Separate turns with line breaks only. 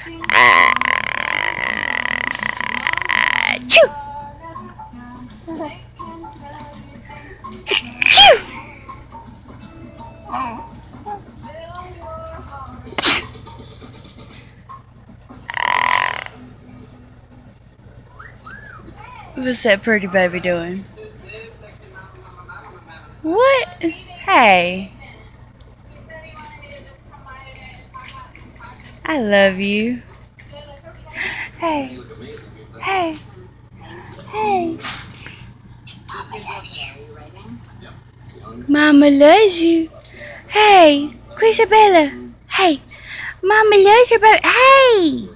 Choo! Choo! What's that pretty baby doing? What? Hey. I love you. Hey. Hey. Hey. Mama loves you. Mama loves you. Hey. Chrisabella. Hey. Mama loves you, baby. Hey.